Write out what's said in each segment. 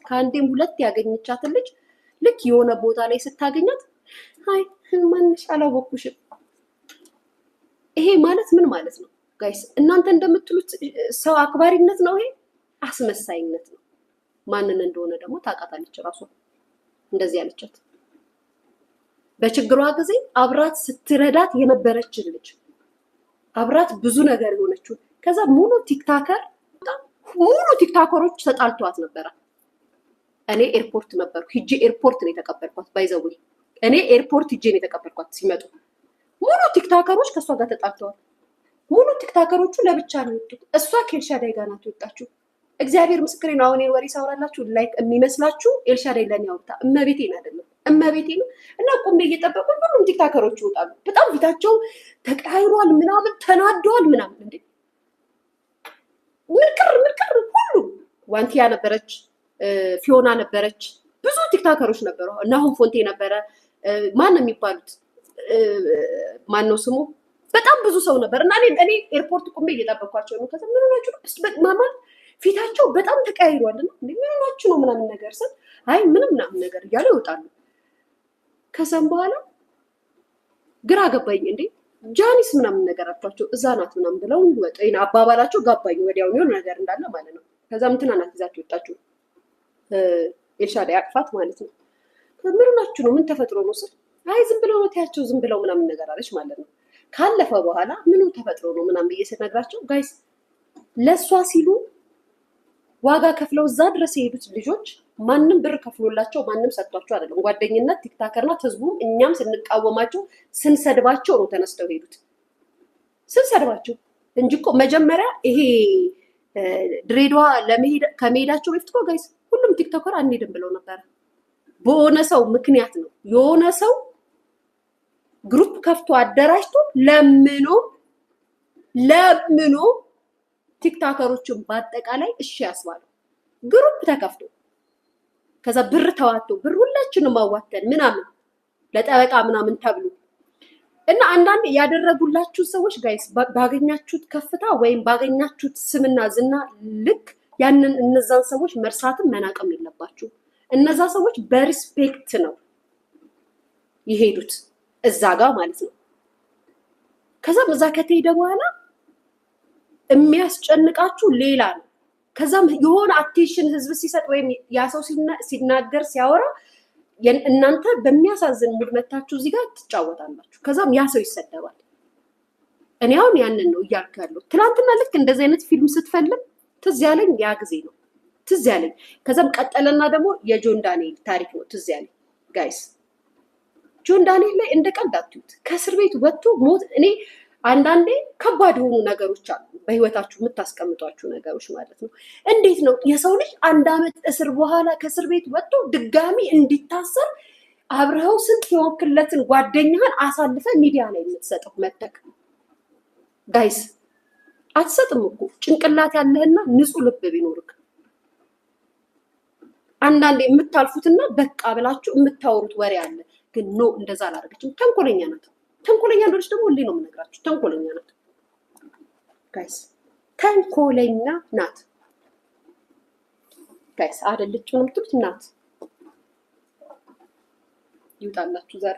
ከአንዴም ሁለት ያገኘቻትን ልጅ ልክ የሆነ ቦታ ላይ ስታገኛት አይ ማንሽ አላወኩሽም። ይሄ ማለት ምን ማለት ነው ጋይስ? እናንተ እንደምትሉት ሰው አክባሪነት ነው? ይሄ አስመሳይነት ነው። ማንን እንደሆነ ደግሞ ታውቃታለች ራሷ እንደዚህ ያለቻት። በችግሯ ጊዜ አብራት ስትረዳት የነበረችን ልጅ አብራት ብዙ ነገር የሆነችው ከዛ ሙሉ ቲክታከሮች ተጣልቷት ነበረ። እኔ ኤርፖርት ነበርኩ ሂጂ ኤርፖርት ነው የተቀበልኳት። ባይዘው እኔ ኤርፖርት ሂጂ ነው የተቀበልኳት። ሲመጡ ሙሉ ቲክታከሮች ከሷ ጋር ተጣልተዋል። ሙሉ ቲክታከሮቹ ለብቻ ነው የወጡት። እሷ ከኤልሻዳይ ጋር ናት የወጣችው። እግዚአብሔር ምስክሬ ነው። አሁን ወሬ ሳወራላችሁ ላይክ የሚመስላችሁ ኤልሻዳይ ለኔ ያወጣ እመቤቴን አይደለም እመቤቴን እና ቁሜ እየጠበቁ ሁሉም ቲክታከሮች ይወጣሉ። በጣም ፊታቸው ተቀያይሯል ምናምን ተናደዋል ምናምን እንዴ ምርቅር ሁሉ ዋንቲያ ነበረች፣ ፊዮና ነበረች፣ ብዙ ቲክታከሮች ነበሩ። እና አሁን ፎንቴ ነበረ። ማን ነው የሚባሉት? ማን ነው ስሙ? በጣም ብዙ ሰው ነበር። እና እኔ ኤርፖርት ቁሜ እየጠበቅኳቸው ነው። ከዛ ምን ሆናችሁ ማማ ፊታቸው በጣም ተቀያይሯል እና ምን ሆናችሁ ነው ምናምን ነገር ስል አይ ምንም ምናምን ነገር እያሉ ይወጣሉ። ከዛም በኋላ ግራ ገባኝ። እንዴ ጃኒስ ምናምን ነገር አጥቷቸው እዛ ናት ምናምን ብለው ወጡ። ይሄን አባባላቸው ገባኝ ወዲያው ነው ነገር እንዳለ ማለት ነው። ከዛም እንትና ናት ይዛችሁ ወጣችሁ ኤልሻዳይ አቅፋት ማለት ነው። ምን ሆናችሁ ነው ምን ተፈጥሮ ነው ስል አይ ዝም ብለው ነው ታያቸው ዝም ብለው ምናምን ነገር አለች ማለት ነው። ካለፈ በኋላ ምኑ ተፈጥሮ ነው ምናምን ብዬ ስነግራቸው ጋይስ ለሷ ሲሉ ዋጋ ከፍለው እዛ ድረስ የሄዱት ልጆች ማንም ብር ከፍሎላቸው ማንም ሰጥቷቸው አይደለም። ጓደኝነት ቲክታከር ናት። ህዝቡም እኛም ስንቃወማቸው ስንሰድባቸው ነው ተነስተው ሄዱት። ስንሰድባቸው እንጂ እኮ መጀመሪያ ይሄ ድሬዳዋ ከመሄዳቸው በፊት እኮ ጋይስ ሁሉም ቲክቶከር አንሄድም ብለው ነበር። በሆነ ሰው ምክንያት ነው የሆነ ሰው ግሩፕ ከፍቶ አደራጅቶ ለምኖ ቲክታከሮችን በአጠቃላይ እሺ ያስባሉ። ግሩፕ ተከፍቶ ከዛ ብር ተዋቶ ብር ሁላችንም አዋተን ምናምን ለጠበቃ ምናምን ተብሎ እና አንዳንድ ያደረጉላችሁ ሰዎች ጋይስ ባገኛችሁት ከፍታ ወይም ባገኛችሁት ስምና ዝና ልክ ያንን እነዛን ሰዎች መርሳትም መናቀም የለባችሁ። እነዛ ሰዎች በሪስፔክት ነው የሄዱት እዛ ጋር ማለት ነው። ከዛም እዛ ከተሄደ በኋላ የሚያስጨንቃችሁ ሌላ ነው። ከዛም የሆነ አቴንሽን ህዝብ ሲሰጥ ወይም ያ ሰው ሲናገር ሲያወራ እናንተ በሚያሳዝን ሙድ መታችሁ እዚህ ጋር ትጫወታላችሁ። ከዛም ያ ሰው ይሰደባል። እኔ አሁን ያንን ነው እያልኩ ያለው። ትናንትና ልክ እንደዚህ አይነት ፊልም ስትፈልም ትዝ ያለኝ ያ ጊዜ ነው ትዝ ያለኝ። ከዛም ቀጠለና ደግሞ የጆን ዳንኤል ታሪክ ነው ትዝ ያለኝ ጋይስ። ጆን ዳንኤል ላይ እንደ ቀልድ አትዩት። ከእስር ቤት ወጥቶ ሞት እኔ አንዳንዴ ከባድ የሆኑ ነገሮች አሉ በህይወታችሁ የምታስቀምጧችሁ ነገሮች ማለት ነው። እንዴት ነው የሰው ልጅ 1 ዓመት እስር በኋላ ከእስር ቤት ወጥቶ ድጋሚ እንዲታሰር አብረኸው ስንት የወክለትን ጓደኛህን አሳልፈ ሚዲያ ላይ የምትሰጠው መተክ? ጋይስ አትሰጥም እኮ ጭንቅላት ያለህና ንጹህ ልብ ቢኖርክ አንዳንዴ የምታልፉትና በቃ ብላችሁ የምታወሩት ወሬ አለ። ግን ኖ እንደዛ አላደረገችም። ተንኮለኛ ናት። ተንኮለኛ እንደሆነች ደግሞ ሁሌ ነው የምነግራችሁ። ተንኮለኛ ናት ጋይስ፣ ተንኮለኛ ናት ጋይስ። አይደለችም ነው የምትሉት? ናት። ይውጣላችሁ ዛሬ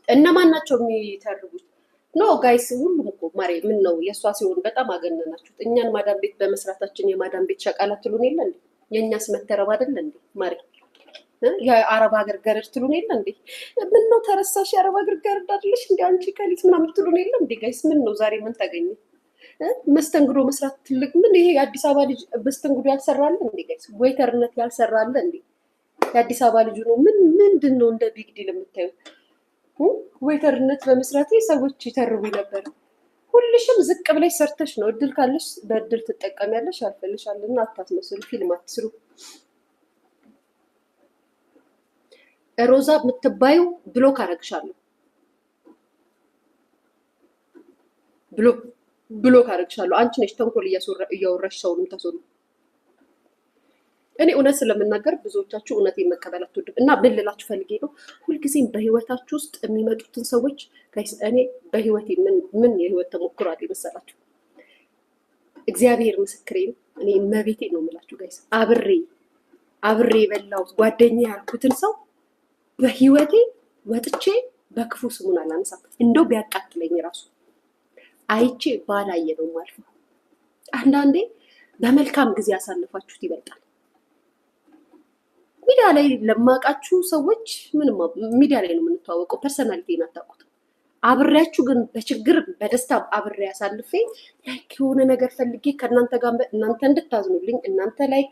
እነማን ናቸው የሚተርቡት? ኖ ጋይስ ሁሉም እኮ ማሬ ምን ነው የእሷ ሲሆን በጣም አገነናችሁት። እኛን ማዳም ቤት በመስራታችን የማዳም ቤት ሸቃላ ትሉን የለ እንዴ? የእኛስ መተረብ አይደለ እንዴ ማሬ? የአረብ ሀገር ገረድ ትሉን የለ እንዴ? ምን ነው ተረሳሽ? የአረብ ሀገር ገረድ አይደለሽ እንዴ አንቺ ከሊት ምናምን ትሉን የለ እንዴ ጋይስ? ምን ነው ዛሬ ምን ተገኘ? መስተንግዶ መስራት ትልቅ ምን ይሄ የአዲስ አበባ ልጅ መስተንግዶ ያልሰራለ እንዴ ጋይስ? ዌይተርነት ያልሰራለ እንዴ? የአዲስ አበባ ልጅ ነው ምንድን ነው እንደ ቢግ ዲል የምታዩት? ዌይተርነት በመስራቴ ሰዎች ይተርቡ ነበር። ሁልሽም ዝቅ ብለሽ ሰርተሽ ነው። እድል ካለሽ በእድል ትጠቀሚያለሽ። አልፈልሻልና አታስመስሉ። ፊልም አትስሩ። ሮዛ የምትባዩ ብሎክ አረግሻለሁ። ብሎክ አረግሻለሁ። አንቺ ነሽ ተንኮል እያወራሽ ሰውን የምታስወሩ። እኔ እውነት ስለምናገር ብዙዎቻችሁ እውነቴን መቀበል አትወዱም እና ምን ልላችሁ ፈልጌ ነው፣ ሁልጊዜም በህይወታችሁ ውስጥ የሚመጡትን ሰዎች እኔ በህይወቴ ምን የህይወት ተሞክሮ አለ መሰላችሁ? እግዚአብሔር ምስክሬ ነው። እኔ መቤቴ ነው የምላችሁ ጋይስ፣ አብሬ የበላሁት ጓደኛ ያልኩትን ሰው በህይወቴ ወጥቼ በክፉ ስሙን አላነሳም። እንደው ቢያቃጥለኝ ራሱ አይቼ ባላየ ነው ማልፈው። አንዳንዴ በመልካም ጊዜ ያሳልፋችሁት ይበልጣል። ሚዲያ ላይ ለማውቃችሁ ሰዎች ምንም ሚዲያ ላይ ነው የምንተዋወቀው፣ ፐርሰናሊቲን አታውቁትም። አብሬያችሁ ግን በችግር በደስታ አብሬ ያሳልፌ ላይክ የሆነ ነገር ፈልጌ ከእናንተ ጋር እናንተ እንድታዝኑልኝ እናንተ ላይክ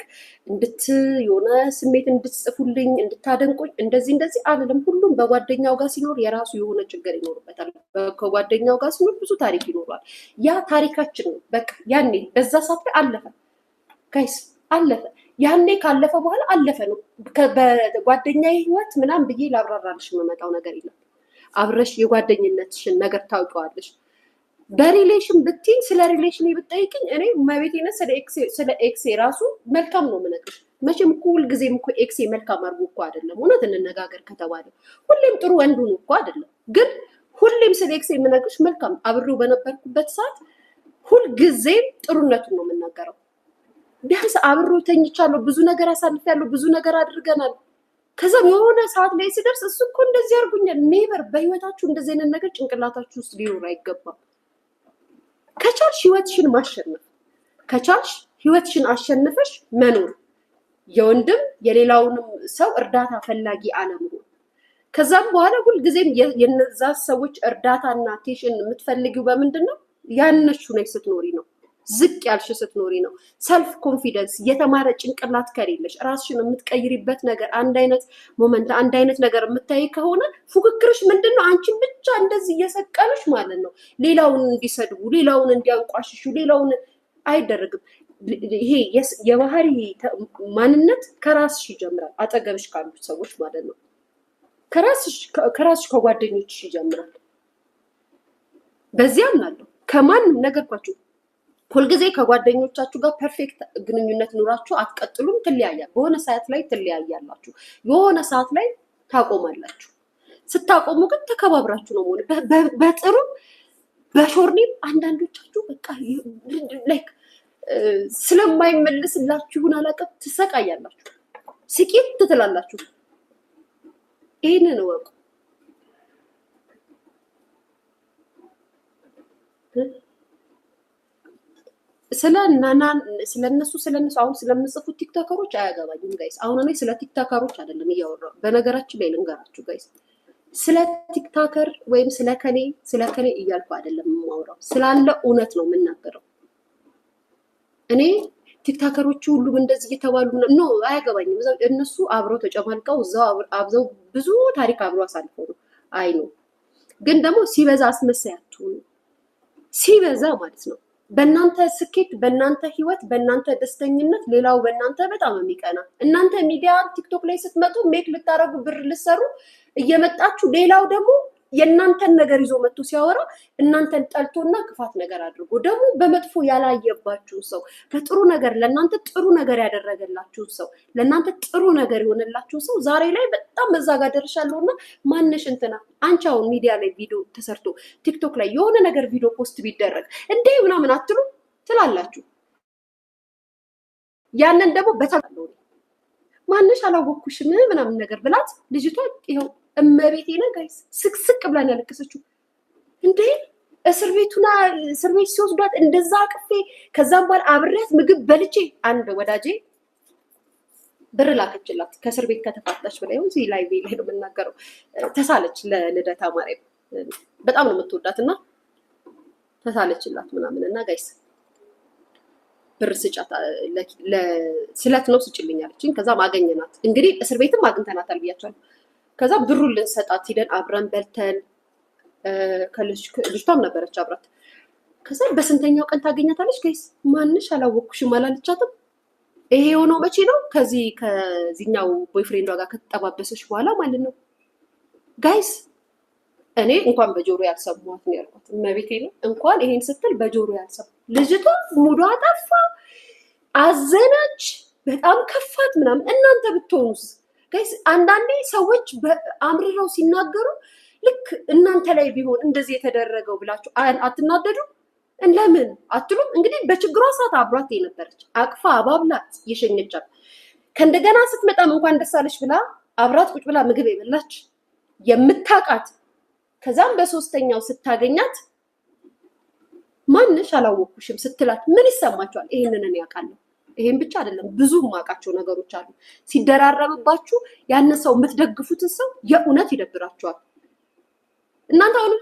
የሆነ ስሜት እንድትጽፉልኝ እንድታደንቁኝ እንደዚህ አልልም። ሁሉም በጓደኛው ጋር ሲኖር የራሱ የሆነ ችግር ይኖርበታል። ከጓደኛው ጋር ሲኖር ብዙ ታሪክ ይኖረዋል። ያ ታሪካችን ነው። በቃ ያኔ በዛ ሰዓት ላይ አለፈ ጋይስ፣ አለፈ። ያኔ ካለፈ በኋላ አለፈ ነው። በጓደኛዬ ህይወት ምናምን ብዬ ላብራራልሽ የምመጣው ነገር የለም። አብረሽ የጓደኝነትሽን ነገር ታውቂዋለሽ። በሪሌሽን ብትይ ስለ ሪሌሽን ብትጠይቅኝ እኔ መቤቴነት ስለ ኤክሴ ራሱ መልካም ነው የምነግርሽ። መቼም እኮ ሁልጊዜም እኮ ኤክሴ መልካም አድርጎ እኮ አይደለም። እውነት እንነጋገር ከተባለ ሁሌም ጥሩ ወንዱን እኮ አይደለም። ግን ሁሌም ስለ ኤክሴ የምነግርሽ መልካም አብሬው በነበርኩበት ሰዓት ሁልጊዜም ጥሩነቱን ነው የምናገረው። ቢያንስ አብሬው ተኝቻለሁ፣ ብዙ ነገር አሳልፌያለሁ፣ ብዙ ነገር አድርገናል። ከዛም የሆነ ሰዓት ላይ ሲደርስ እሱ እኮ እንደዚህ አድርጉኛል። ኔቨር በህይወታችሁ እንደዚህ አይነት ነገር ጭንቅላታችሁ ውስጥ ሊኖር አይገባም። ከቻልሽ ህይወትሽን ማሸነፍ ከቻልሽ ህይወትሽን አሸንፈሽ መኖር፣ የወንድም የሌላውንም ሰው እርዳታ ፈላጊ አለመሆን። ከዛም በኋላ ሁልጊዜም የነዛ ሰዎች እርዳታና ቴሽን የምትፈልጊው በምንድን ነው? ያነሹ ነሽ ስትኖሪ ነው። ዝቅ ያልሽ ስትኖሪ ነው። ሰልፍ ኮንፊደንስ፣ የተማረ ጭንቅላት ከሌለሽ ራስሽን የምትቀይሪበት ነገር አንድ አይነት ሞመንት አንድ አይነት ነገር የምታይ ከሆነ ፉክክርሽ ምንድን ነው? አንቺን ብቻ እንደዚህ እየሰቀልሽ ማለት ነው። ሌላውን እንዲሰድቡ፣ ሌላውን እንዲያንቋሽሹ፣ ሌላውን አይደረግም። ይሄ የባህሪ ማንነት ከራስሽ ይጀምራል። አጠገብሽ ካሉት ሰዎች ማለት ነው። ከራስሽ ከጓደኞችሽ ይጀምራል። በዚያም አለው ከማንም ነገርኳችሁ። ሁልጊዜ ከጓደኞቻችሁ ጋር ፐርፌክት ግንኙነት ኑራችሁ አትቀጥሉም። ትለያያል። በሆነ ሰዓት ላይ ትለያያላችሁ፣ የሆነ ሰዓት ላይ ታቆማላችሁ። ስታቆሙ ግን ተከባብራችሁ ነው መሆን። በጥሩ በሾርኔም አንዳንዶቻችሁ በቃ ላይክ ስለማይመልስላችሁን አላውቅም ትሰቃያላችሁ፣ ስቂት ትላላችሁ። ይህንን እወቁ። ስለነሱ አሁን ስለምጽፉት ቲክቶከሮች አያገባኝም ጋይስ። አሁን እኔ ስለ ቲክቶከሮች አይደለም እያወራሁ። በነገራችን ላይ ልንገራችሁ ጋይስ፣ ስለ ቲክቶከር ወይም ስለ ከኔ እያልኩ አይደለም የማወራው፣ ስላለ እውነት ነው የምናገረው። እኔ ቲክቶከሮቹ ሁሉም እንደዚህ እየተባሉ ነው አያገባኝም። እነሱ አብረው ተጨማልቀው እዛው ብዙ ታሪክ አብረው አሳልፈው ነው። አይ ነው ግን ደግሞ ሲበዛ አስመሳይ አትሁኑ። ሲበዛ ማለት ነው በእናንተ ስኬት፣ በእናንተ ህይወት፣ በእናንተ ደስተኝነት ሌላው በእናንተ በጣም የሚቀና እናንተ ሚዲያ ቲክቶክ ላይ ስትመጡ ሜክ ልታረጉ ብር ልሰሩ እየመጣችሁ ሌላው ደግሞ የእናንተን ነገር ይዞ መጥቶ ሲያወራ እናንተን ጠልቶና ክፋት ነገር አድርጎ ደግሞ በመጥፎ ያላየባችሁ ሰው በጥሩ ነገር ለእናንተ ጥሩ ነገር ያደረገላችሁ ሰው ለእናንተ ጥሩ ነገር የሆነላችሁ ሰው ዛሬ ላይ በጣም በዛ ጋር ደርሻለሁና ማነሽ እንትና አንቺ አሁን ሚዲያ ላይ ቪዲዮ ተሰርቶ ቲክቶክ ላይ የሆነ ነገር ቪዲዮ ፖስት ቢደረግ እንዴ ምናምን አትሉ ትላላችሁ። ያንን ደግሞ በታለው ማነሽ አላወኩሽም ምናምን ነገር ብላት ልጅቷ ይኸው እመቤቴ ነው ጋይስ ስቅስቅ ብላን ያለቀሰችው። እንዴ እስር ቤት ሲወስዷት እንደዛ አቅፌ ከዛም በኋላ አብሬያት ምግብ በልቼ አንድ ወዳጄ ብር ላከችላት ከእስር ቤት ከተፋታች ብላ ይኸው እዚህ ላይ ነው የምናገረው። ተሳለች ለልደታ ማርያም በጣም ነው የምትወዳትና ተሳለችላት ምናምን እና ጋይስ ብር ስጫት ስለት ነው ስጭልኝ አለችኝ። ከዛም አገኘናት። እንግዲህ እስር ቤትም አግኝተናታል ብያቸዋለሁ። ከዛ ብሩን ልንሰጣት ሂደን አብረን በልተን ልጅቷም ነበረች አብራት። ከዛ በስንተኛው ቀን ታገኛታለች ጋይስ? ማንሽ አላወኩሽም አላለቻትም። ይሄ የሆነው መቼ ነው? ከዚህኛው ቦይፍሬንዷ ጋር ከተጠባበሰች በኋላ ማለት ነው ጋይስ። እኔ እንኳን በጆሮ ያልሰማት ነው ያልኳት። እመቤቴ ነው እንኳን ይሄን ስትል በጆሮ ያልሰማ ልጅቷ ሙዷ ጠፋ፣ አዘነች። በጣም ከፋት ምናምን። እናንተ ብትሆኑስ ጋይስ? አንዳንዴ ሰዎች አምርረው ሲናገሩ ልክ እናንተ ላይ ቢሆን እንደዚህ የተደረገው ብላችሁ አትናደዱ? ለምን አትሉም? እንግዲህ በችግሯ ሰዓት አብሯት የነበረች አቅፋ አባብላት የሸኘቻት ከእንደገና ስትመጣም እንኳን ደስ አለሽ ብላ አብራት ቁጭ ብላ ምግብ የበላች የምታውቃት ከዛም በሶስተኛው ስታገኛት ማንሽ አላወኩሽም ስትላት ምን ይሰማቸዋል? ይሄንን እኔ ያውቃለሁ። ይሄን ብቻ አይደለም ብዙ ማውቃቸው ነገሮች አሉ። ሲደራረብባችሁ ያን ሰው የምትደግፉትን ሰው የእውነት ይደብራችኋል። እናንተ አሁን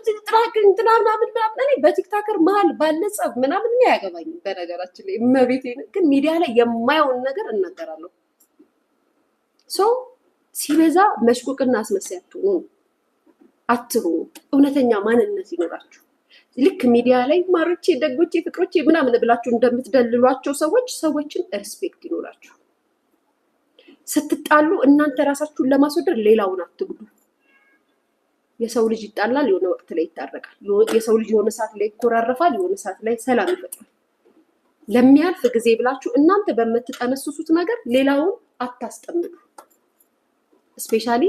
ምናምን እኔ በቲክታከር መሀል ባለ ጸብ ምናምን እኔ አያገባኝም። በነገራችን ላይ እመቤቴ ግን ሚዲያ ላይ የማየውን ነገር እናገራለሁ። ሰው ሲበዛ መሽቁቅና አስመሳይ አትሁኑ። እውነተኛ ማንነት ይኖራችሁ። ልክ ሚዲያ ላይ ማሮቼ፣ ደጎቼ፣ ፍቅሮቼ ምናምን ብላችሁ እንደምትደልሏቸው ሰዎችን ሪስፔክት ይኖራችሁ። ስትጣሉ እናንተ ራሳችሁን ለማስወደድ ሌላውን አትጉዱ። የሰው ልጅ ይጣላል፣ የሆነ ወቅት ላይ ይታረቃል። የሰው ልጅ የሆነ ሰዓት ላይ ይኮራረፋል፣ የሆነ ሰዓት ላይ ሰላም ይፈጥራል። ለሚያልፍ ጊዜ ብላችሁ እናንተ በምትጠነስሱት ነገር ሌላውን አታስጠምዱ። ስፔሻሊ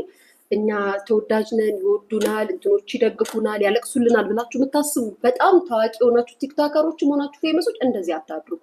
እኛ ተወዳጅ ነን፣ ይወዱናል፣ እንትኖች ይደግፉናል፣ ያለቅሱልናል ብላችሁ የምታስቡ በጣም ታዋቂ የሆናችሁ ቲክታከሮችም ሆናችሁ ፌመሶች እንደዚህ አታድርጉ።